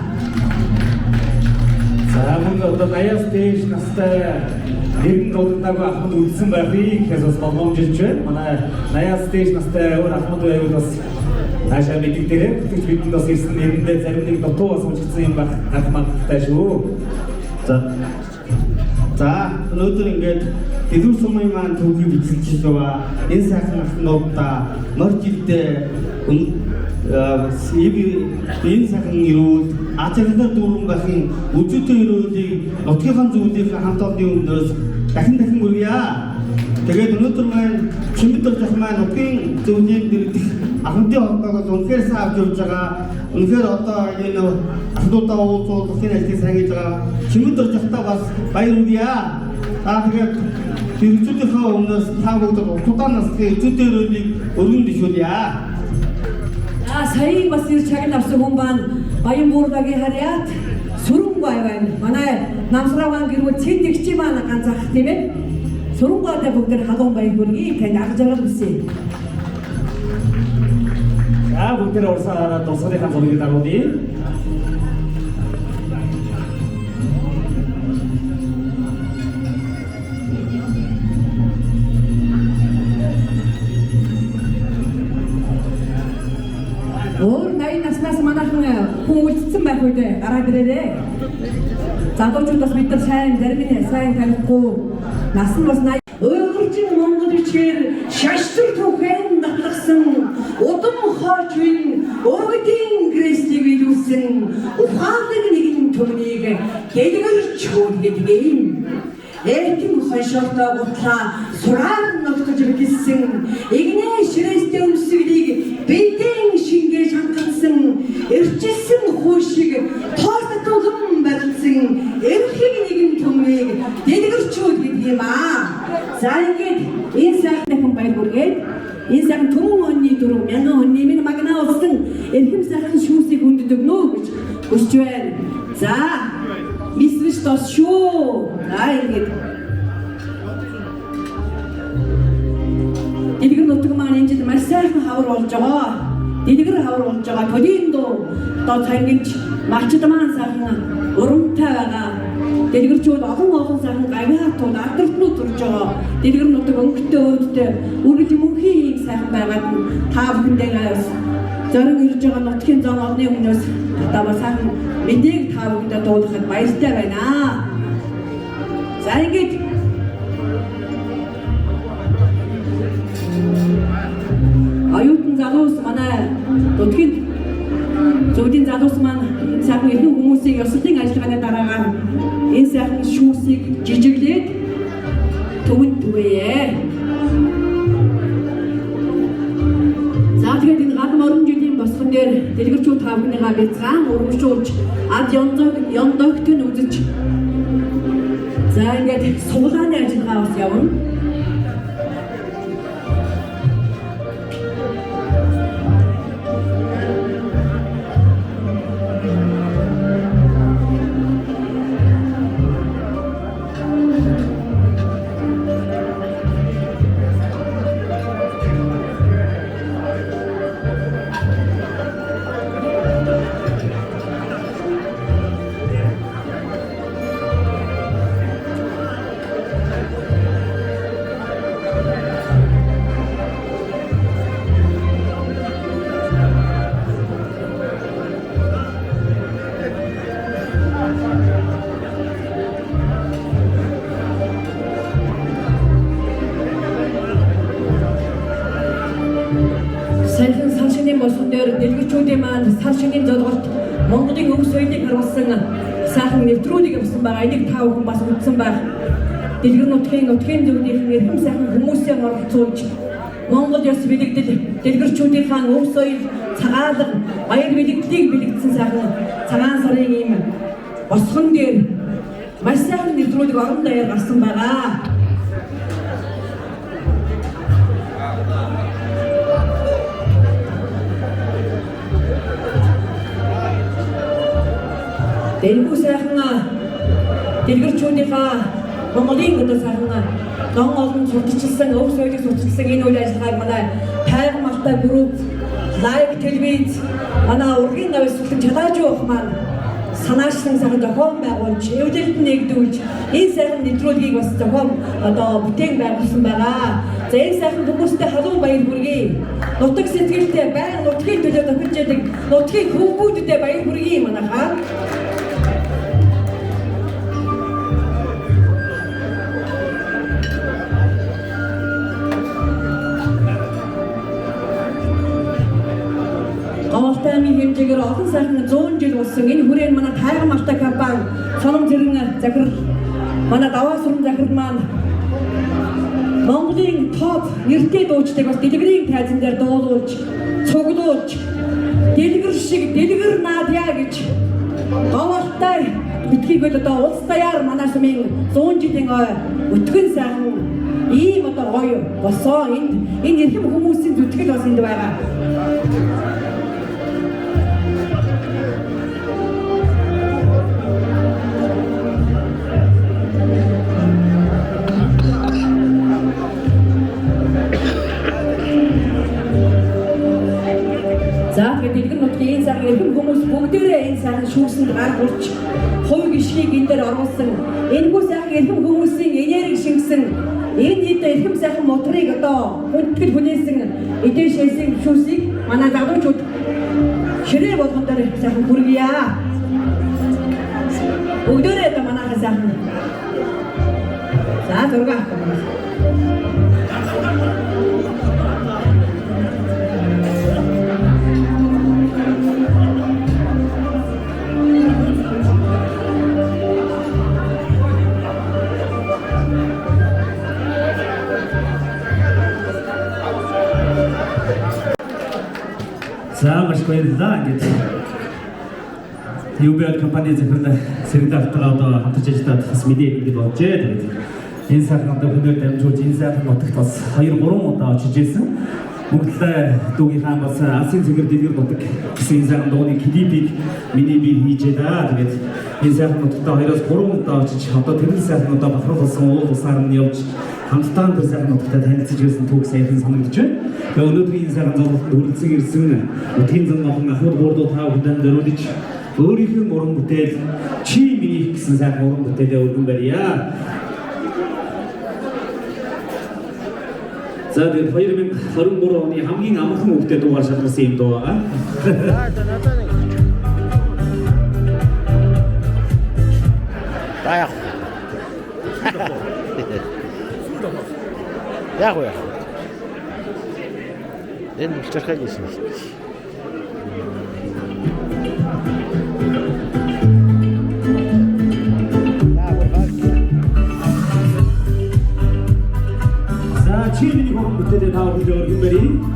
За мөн одоо 80-аас дээш настай нэгэн дуудаагүй ахмад үлдсэн байхыг хэсэс боломжилж байна. Манай 80-аас дээш настай өөр ахмад байвал бас наашаа мэддэгдэрээ бидэнд бас ирсэн нэрэндээ зарим нэг дутуу бас уншигдсан юм байх ахмадтай шүү. За өнөөдөр ингээд Дэлгэр сумын маань төвхийг бичлэж байгаа энэ сайхан ахнуудаа мөр жилдээ энэ сайхан ирүүл ажиглал дүүрэн байхын үжигтэй ирүүлийг нутгийнхаа зүйлийн хамт олонны өмнөөс дахин үргье. Тэгээд өнөөдөр маань чимэдэр зах маань нутгийн зүйлийн дэрдэх ахмадын холбоогоос үнэхээр сайн авч явж байгаа. Үнэхээр одоо энэ ахнуудаа уулзуулах энэ ажлыг сайн хийж байгаа. Чимэдэр захтаа бас баяр хүргье. Тэгээд хэрэгжүүлийнхаа өмнөөс та бүгд утгаан насны эзүүдтэй ирүүлийг өргөн дэвшүүлье. Сая бас ирж чагнал авсан хүн байна. Баян буурдагийн харьяат Сүрэнбай байна. Манай Намсраван гэрүүл цэдэгчи маань ганцах тийм ээ. Сүрэнбайтай бүгд халуун баяр хүргэе. Танд арга жаргал хүсье. За бүгд урсаа дусгийнхаа зургийг дагуулъя. Өөр 80 наснаас манайхан хүн үлдсэн байх үед гараад ирээрээ. Залуучууд бас бид нар сайн зарим нь сайн танихгүй. Нас нь бас 80 өөрчлөн Монгол ичээр шаштрал түүхэн батлсан удам хооч вин өргөдийн грэслийг илүүсэн ухаалаг нэгэн төмнийг дэлгэрч гэдэг юм. Эртэн хойшоортой гутлаа сураар ногтож бэлсэн игнээ ширээстэй өмсгөлийг бэдэн шингээж хангасан эрчилсэн хуушиг тоортолон барилсан эрхийг нэгэн төмнийг дэлгэрчүүд гэдэг юм аа. За ингээд энэ сайхан баяр хүргээд энэ сайхан түмэн өнний 4,000 өнний минь магнаа улсын эрхэм сайхан шүүсийг хүндэд өгнө гэж хүсэж байна. За мисвэж тос шүү. Ингээд дэлгэр нутаг маань энэ жил маш сайхан хавар болж байгаа. Дэлгэр хавар болж байгаа. Төдийн дуу доо цангиж малчд маань сайхан урамтай байгаа. Дэлгэрчүүд олон сайхан гавьяатууд ардтнууд төрж байгаа. Дэлгэр нутаг өнгөтэй өөдтэй үргэлж мөнхийн сайхан байгаад та бүхэндээ зориг ирж байгаа нутгийн зон олны өмнөөс одоо сайхан мэдээг та бүхэндээ дуулахад баяртай байна. За ингээд аюутан залуус манай нутгийн зөвдийн залуус маань энэ сайхан эрхэм хүмүүсийг ёслолын ажиллагааны дараагаар энэ сайхан шүүсийг жижиглээд төвөнд түгээе. За тэгээд энэ гадна орон жилийн босгон дээр дэлгэрчүүд та бүхнийгаа бяцхан урамшуулж ад ёндогт нь үзэж за ингээд суулгааны ажиллагаа бас явна. Дэлгэрчүүдийн маань сар шинийн золголт Монголын өв соёлыг харуулсан сайхан нэвтрүүлэг явуулсан байгаа. Энийг та бүхэн бас үзсэн байх. Дэлгэр нутгийн зөвнийхэн эрхэм сайхан хүмүүсээ оролцуулж Монгол ёс бэлэгдэл дэлгэрчүүдийнхээ өв соёл цагаалга баяр бэлэгдлийг бэлэгдсэн сайхан цагаан сарын ийм босгон дээр маш сайхан нэвтрүүлэг орон даяар гарсан байгаа. Дэнгүй сайхан дэлгэрчүүдийнхаа Монголын одоо сайхан ном олон сурталчилсан, өв соёлыг сурталчилсан энэ үйл ажиллагааг манай Тайван Малтай групп, Лайв телевиз, манай ургийн навс сүлэн чалаажуу ах маань санаачлан сайхан зохион байгуулж, эвдэлд нэгдүүлж, энэ сайхан нэвтрүүлгийг бас зохион одоо бүтээн байгуулсан байгаа. За энэ сайхан хүмүүстэй халуун баяр хүргэе. Нутаг сэтгэлтэй байнга нутгийн төлөө тохирч яадаг нутгийн хүмүүсттэй баяр хүргэе манайхаа. Говьтаймын хэмжээгээр олон сайхан 100 жил болсон энэ хүрээнд манай Тайван Малтай компани сонон зэрэг захирал манай даваа суран захирал маань Монголын топ нэртэй дуучдыг бас дэлгэрийн тайзан дээр дуулуулж, цуглуулж, дэлгэр шиг дэлгэр наадья гэж говьтай битгийг одоо улс даяар манай сумын 100 жилийн өтгөн сайхан ийм одоо гоё босоо энэ эрхэм хүмүүсийн зүтгэл бас энд байгаа. За тэгээд дэлгэр нутгийн энэ сайхан эрхэм хүмүүс бүгдээрээ энэ сайхан шүүсэнд гар хүрч хувь гişгийг энэ дээр оруулсан энэхүү сайхан эрхэм хүмүүсийн энерги шингэсэн энэ хэд эрхэм сайхан моторыг одоо хүндэтгэл хүнээсэн эдээшээсийн шүүсийг манай залуучууд ширээ болгон дээр сайхан хүргье. Бүгдээрээ одоо манайхаа сайхан за зураг авах юм. За маш баярлалаа. Ингээд UBL компани захирал Сэргэн Автаа одоо хамтарч ажиллаад бас мэдээ өгдөг болжээ. Тэгээд энэ сайхан одоо хүнээр дамжуулж энэ сайхан нутагт бас 2-3 удаа очиж ирсэн. Мөнгөлөө дүүгийн хаан бас Асын цэгэр дэлгэр нутаг гэсэн энэ сайхан дууны клипийг миний бие хийжээ да. Тэгээд энэ сайхан нутагтаа 2-3 удаа очиж одоо тэр сайхан одоо бахарх болсон уул усаар нь явж хамтдаа тэр сайхан нутагтаа танилцж ирсэн түүх сайхан санагдаж байна. Тэгээд өнөөдрийн энэ сайхан золголтод хүрэлцэн ирсэн нутгийн зам болон ахмад буурдуу тав хүндэн дөрөвдөж өөрийнхөө уран бүтээл чи миний гэсэн сайхан уран бүтээлээ өргөн барья. За тэгээд 2023 оны хамгийн амархан хүүхдэд дугаар шалгасан юм доо аа. Яах. Яах вэ? Энэ мөрчөрхэй гэсэн. За чи миний уран бүтээлээ тав хүлээн өргөн барья.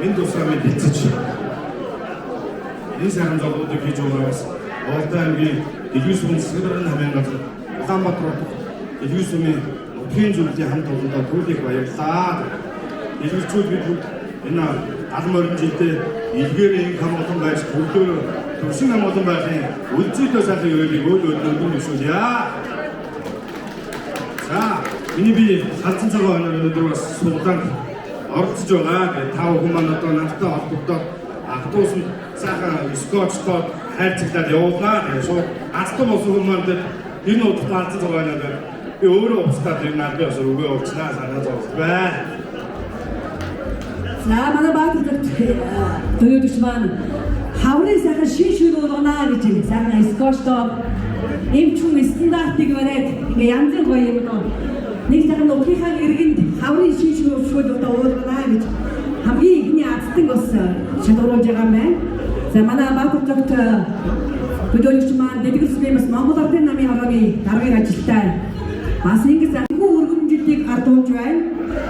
Энэ тусгай мэдээч. Энэ сайхан зовлуудыг хийж байгаагаас Оролдоо аймгийн Дэлгүүр сумын засгийн хамаан газар Улаанбаатар хотод Дэлгүүр сумын нутгийн зөвлөлийн хамт олондоо төрөлхийг баярлалаа. Дэлгүүрчүүд бид энэ 70 орчим жилдээ илгээр энэ хам олон байж төлөө төвшин хам олон байхын үлцэлдөө сайхан өрөөлийг өдөр өшүүлье. За, миний би салцсан цагаан өнөөдөр бас суулгаанд оролцож байгаа. Тав хүн маань одоо надтай холбогдоод автобусанд сайхан скотчтой хайрцаглаад явуулнаа. Шууд алтан болсон хүн маань энэ удаа алцсан цагаан өнөөдөр би өөрөө устдаад энэ надад бас өгөө уулзнаа санаа зовлоо бай. За манай Баатар төлөөдөж маань хаврын сайхан шин шүн болгоно гэж юм. Сайхан скотчтой эмчүүн стандартыг бариад ингээ янзын гоё юм доо. Нэг сайхан нутгийнхаа иргэнд хаврын шин шүн болгоно гэж хамгийн ихний азтан бас шалгуулж байгаа юм байна. За манай Баатар төлөөдөж маань Дэлгүүр сумын бас Монгол Ардын намын хорооны даргын ажилтай бас ингэ санхүү өргөмжлөлтийг гардуулж байна.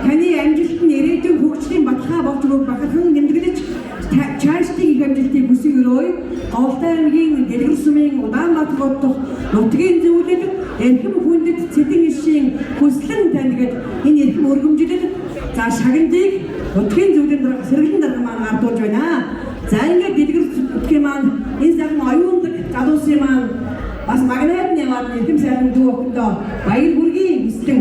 Таны амжилт нь ирээдүйн хөгжлийн баталгаа болж өгөх бахархан нэмэгдэж чаашдын их амжилтыг хүсэж өрөөе. Голтой аймгийн Дэлгүүр сумын Улаанбаатар хотод нутгийн зөвлөл эрхэм хүндэт цэдэн ишийн хүслэн таньдгэд энэ эрхэм өргөмжлөл за шагналыг нутгийн зөвлөлийн дарга сэргэлэн дарга маань гардуулж байна. За ингээд Дэлгүүр нутгийн маань энэ сайхан оюундаг залуусын маань бас магнайд яваад эрхэм сайхан дүү охиндоо баяр хүргэе хүслэн.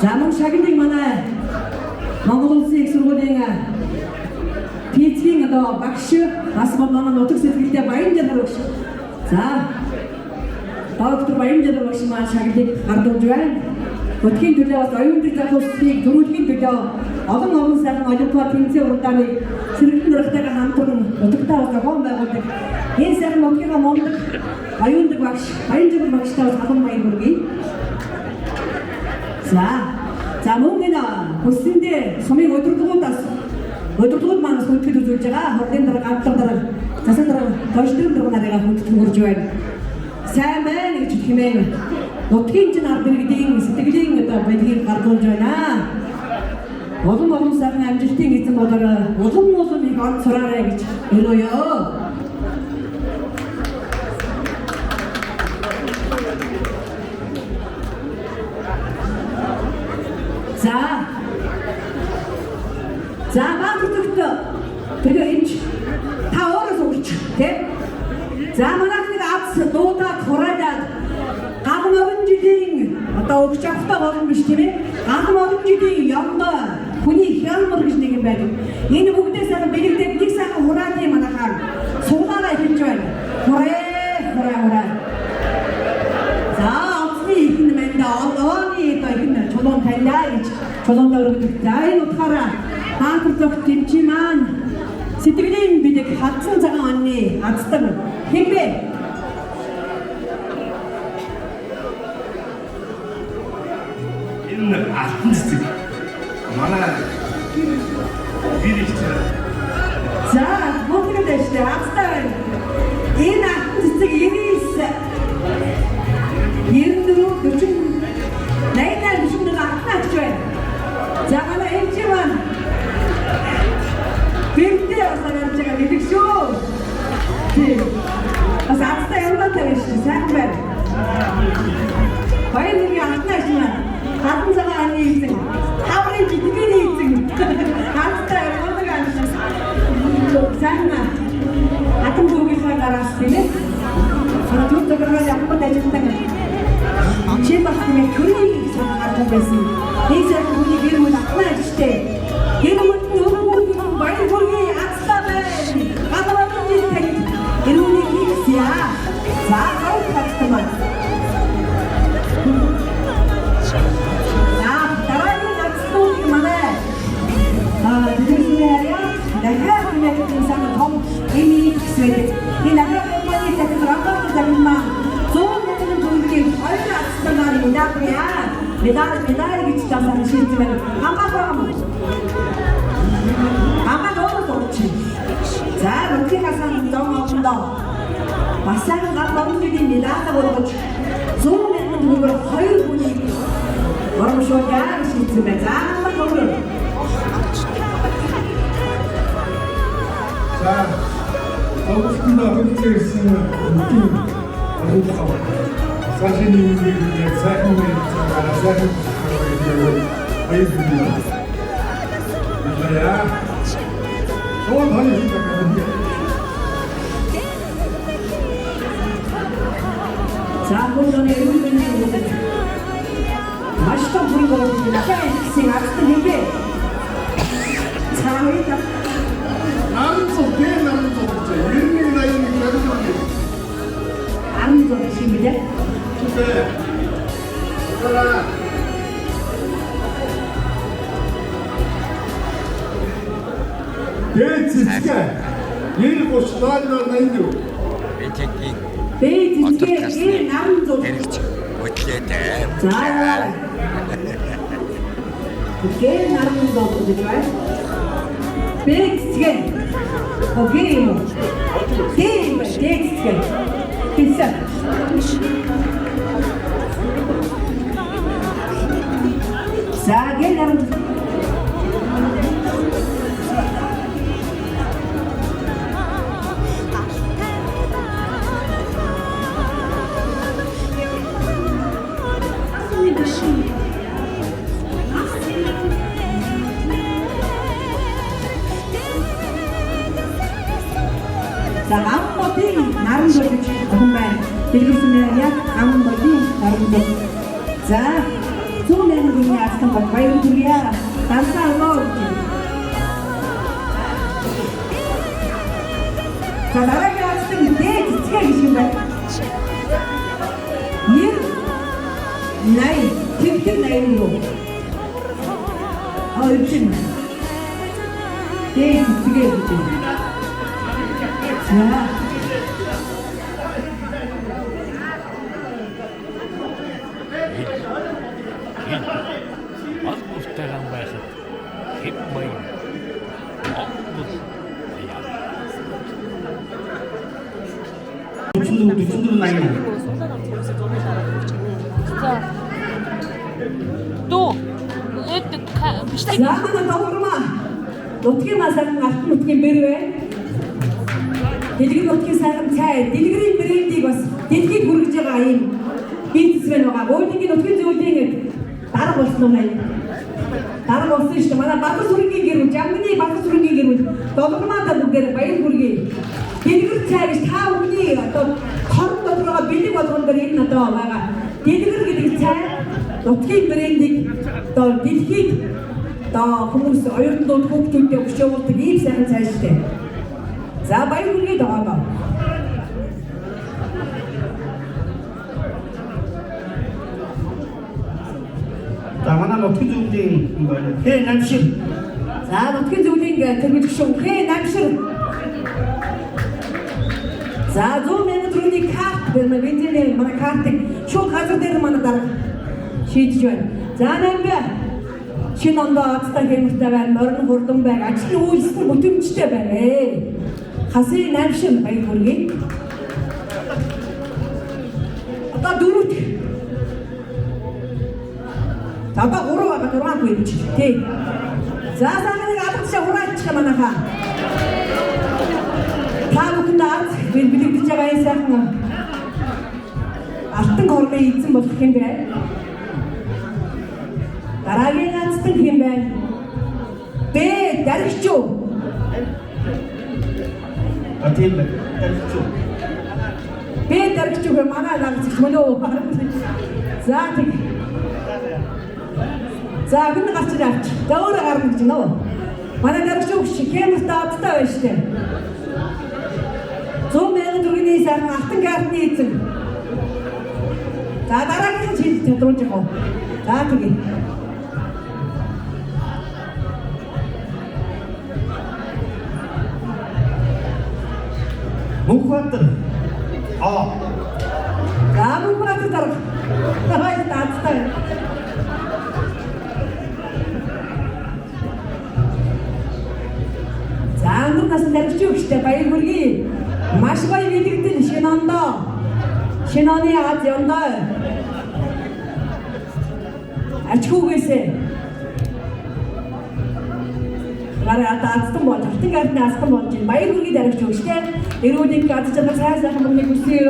За мөн шагналыг манай Монгол Улсын их сургуулийн физикийн одоо багш бас манай нутаг сэтгэлдээ Баянжар багш. За доктор Баянжар багш маань шагналыг гардуулж байна. Нутгийн төлөө бас оюутан залуусыг төрүүлэхийн төлөө олон сайхан олимпиад тэмцээн уралдааныг сэргэлэн даргатайгаа хамтран нутагтаа бас зохион байгуулдаг. Энэ сайхан нутгийн мондөг оюутан багш Баянжар багштай бас халуун баяр хүргэе. За мөн энэ хүссэндээ сумын өдөрлгүүд манаас хүндэтгэл үзүүлж байгаа. Хорлын дарга, амтлаг дарга, засаг дарга, тойшдын дарга нарыгаа хүндэтгэл хүрж байна. Сайн байна гэж хэмээн нутгийн чинь ард иргэдийн сэтгэлийн одоо байдлыг гардуулж байна. Улам сайхан амжилтын эзэн болоо улам их онц сураарай гэж өрөөё. За Баатар тэгээ энэ та өөрөө сууч тийм. За манайх нэг ац дуудаад хураадаад галан орон жилийн одоо өгч авахтаа болно биш тийм ээ. Галан орон жилийн ямдаа хүний хялмар гэж нэг юм байдаг. Энэ бүгдээс сайхан бэлэгдээд нэг сайхан хураад юм манайхаар суулаараа хийж байна. Хураа. За онцны ихэн мэнда олооны ихэн чулуун таньдаа гэж чулуунд өргөдөг. За энэ утгаараа Баатар зөвхөн тэмчи маань сэтгэлийн бидэг хатсан цагаан онны азтан хэмбэ. Энэ алтан цэцэг манай бирэгтэй. За бүгд дэжтэй азтай байна. Энэ алтан цэцэг 99 94 40 алтан байна. За манай эмчи маань бэрдээ усаарч байгаа гэдэг шүү. Тийм. Бас азтай яваатай биш сайн байна. Баярын алтнаас маань хатан цагаан эзэн хаврын жидгний эзэн азтай яваатай ганц. Сайн хатан бүгийнхаа гараас тийм ээ. Сөрөг төгрөг явахад ажилтан. Чи бас тийм төрийн санаагаар байсан. Нэг зэрэг хүний гэр бүл атнаа гэжтэй. Гэр бүл нь баяр хүргэе азтай байна. Гадаад нь тань эрүүний хийсья. За хавтагтмаа. Дараагийн гацлууд манай дэрснээрээ дахиад нэг сан том эми хэсэг. Энэ дахиад нэг дахиад рамбар загнаа. Зүүн төгрөгийн хоёр азтайгаар яа. Медаль гэж тасалж шийдвэр хамаагүй. За нутгийн хасан домондоо басаан гадмын медаль өргөж 100,000 төгрөг хоёр хүний оромшуулж ирсэн байна. За амар хөврөө. За, Августын хөлтөрсөн үгүй авах. Сашны үеийг сайхан мэдээ сайхан баярлалаа. Яа. Соо таны хэлдэг. За бүгдээ өргөнөө. Маш том бүргөө гэсэн агтан хийгээ. Цааваа 남쪽 대 남쪽 이름이 나이는 그런 아무도 없습니다. 그래. 그러나 대지가 일곱 시간이나 나이도 Энтэгийн 베이지게 남도. хэрэгч хөтлөөтэй. 자. 그게 남도 그거야. 베이지게. 오케이. 게임 베이지게. 비싸. 자, 게 남도. За аммодын нарамдуу гэж хүн байна. Дэлгэрсэн яг аммодын нарамдуу. За 100 мянган яасан бол баяр хүргье. Дансаа өгөө. За дараагийн ацтын дээд цэцгээ гэж юм байна. 80 тэвтэр 80 руу. Ойчин. Дээд цэцгээ гэж юм. 자. Августайхан байхад хэд маяг август Түчүндүр найна. 또 это что Заахна тоглома. Нутгийн масаар алтан нутгийн бэрвэ. Дэлгэр нутгийн сайхан цай, дэлгэрийн брендийг бас дэлхийд хүргэж байгаа юм бизнес байгаа. Уулынгийн нутгийн зөвлөлийн дарга болсон юм байна. Дарга болсон шүү дээ. Манай Баатар сүрэнгийн гэрүүл, Жамгины Баатар сүрэнгийн гэрүүл долгормаатаа бүгдээр баяр хүргэе. Дэлгэр цай гэж та бүхний одоо хорон дотороо бэлэг болгон дээр энэ одоо байгаа. Дэлгэр гэдэг цай нутгийн брендийг одоо дэлхийд одоо хүмүүс оюутан дунд хүүхдүүдтэй өгч явуулдаг ийм сайхан цай шүү дээ. За баяр хүргэе даа. За манай нутгийн зөвлөлийн хэ намшиг. За нутгийн зөвлөлийн тэмдэг шүү. Хэ намшиг. За 100 мянган төгрөгийн карт бэрмэ бензиний манай картыг шууд газар дээр манай дарга шийдэж байна. За нэмбэ. Шинэ ондоо аттай хэмжтэй байна. Морин хурдан байг. Ажлын үйлсээр бүтэмжтэй байна. Хасын намшиг баяр хүргэе. Одоо дөрөв. Тава уруу байгаа 6 гэж тий. За санааг алгачаа хураачих манайха. Та бүхэнд бэлтгэж байгаа энэ сайхан алтан хормын эзэн болох юм бэ? Дараагийн ацтан юм байна. Бэ даригчуу. Тийм байх. Даригчуу. Бэ даригчуу манай лагч мөнөө. За тэг. За гүн гарч ирээч. Дөөр гарна гэж нөө. Манай даригчуу хэмэт тааттай байна штэ. 100 мянган төгрөгийн сайхан алтан картны эзэн. За дараагийн чинь тодруулж яваа. За тэгье. Мөнхбаатар. За мөнхбаатар дарга. Тавай тааттай. За өнөр насны даригчуу гэжтэй баяр хүргэе. Маш гоё мэдэгдэн шинэ ондоо. Шинэ оны аз ондоо. Ачхүүгээсээ гараа даацсан болж алтан гардны асхан болж баяр хүргэе дарагч өгчтэй. Эрүүлийн аз жаргал сайн сайхан мөнгөний хүсье.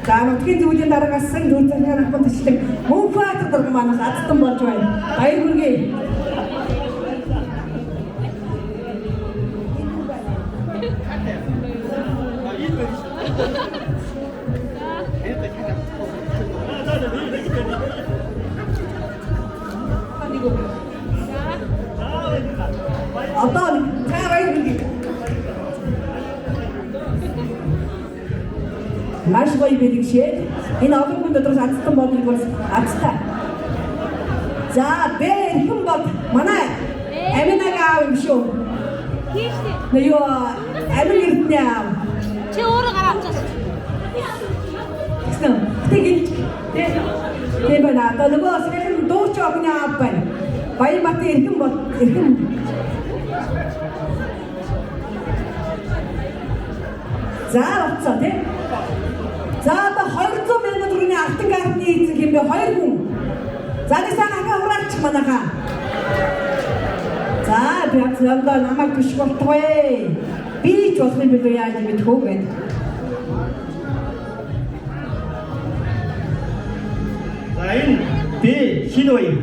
За нутгийн зөвлөлийн дараагасан зүрхтэн ахмад төчлөг мөнхбаатар дург манаас азтан болж байна. Баяр хүргэе. Одоо цаа баяр хүргэе. Маш гоё бэлгшээд энэ олон хүн дотроос азтан болыг бол азтай. За бэрхэн бол манай аминаг аав юм шүү. Тийштэй. Нөө амин ирднэ аав. Чи өөрөө гараа авчаас. Гэсэн. Тэгэж тэ бана одоо нөгөө сэхэн дууч огны аав байна. Баярбат ирхэн бол ирхэн. За оцоо тэ. За одоо 200 мянган төгрөгийн алтан гардны эзэн хэмбэ 2 хүн. За нэгсэн ахаа ураач манайхаа. За би одоо намайг биш болтгоё. Би ч болох юм билүү яаж мэдхүү гээд. За энэ би шинэ баяр.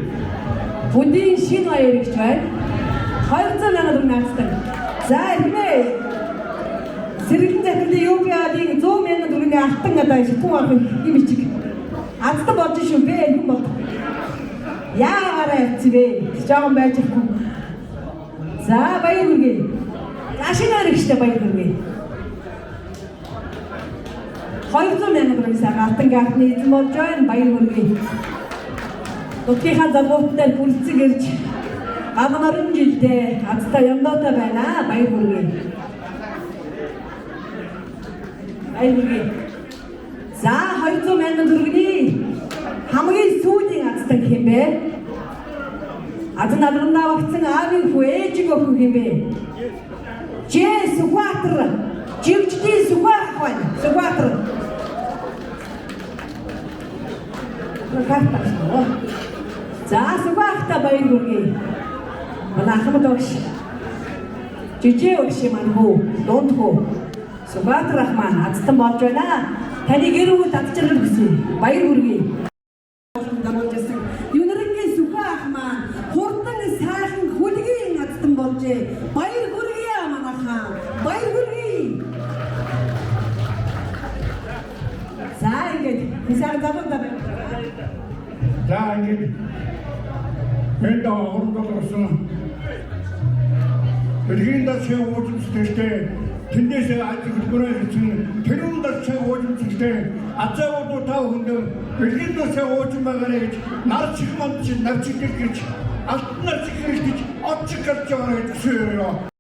Бүдийн шинэ баяр гэж байна. 200 мянган төгрөгийн алтан. За хэмээ Сэргэлэн захирлын Юбиадын 100 мянган төгрөгийн алтан одоо шитгүүн авах юм ичиг. Азтан болж шүү бэ юм бол. Яагараа явцвэ. Жоон байж ихгүй. За баяр хүргэе. Ашигаар ихтэй баяр хүргэе. 200 мянган төгрөгийн алтан гардны эзэн болж байна. Баяр хүргэе. Нутгийнхаа залуучуудад хүрэлцэн ирж гаднарын жилдээ азтай ямдаатай байна. Баяр хүргэе. За 200 мянган төгрөгийн хамгийн сүүлийн азтай хэм бэ? Аз надрандаа багцсан аавын хүү ээжиг өгөх юм бэ? Жээ Сүхбаатар живчдийн Сүхбаатар Сүхбаатар. За Сүхбаатар баяр хүргэе. Манай ахмад өгш. Жижиг өгш маань хүү, дунд хүү. Сүхбаатар ах маань азтан болж байна. Таны гэр бүл аз жаргал хүсье. Баяр хүргэе. Юнэрэнгийн Сүхбаатар ах маань хурдан сайхан хүлгийн азтан болжээ. Баяр хүргэе манайхаа. Баяр хүргэе. За ингэж хисаар давтаа. За ингэж энд ордолсон. Тэргийн дэше уучлалтай тэндээсээ ажил хөлбөрөө хийсэн тэрүүн дэше уучлалтай азаавууд тав хүнд тэргийн дэше уучлал байгаарэ гэж нар чих манд чи навчиг гэж алтан нар чих гэж очих гэж байгаа гэж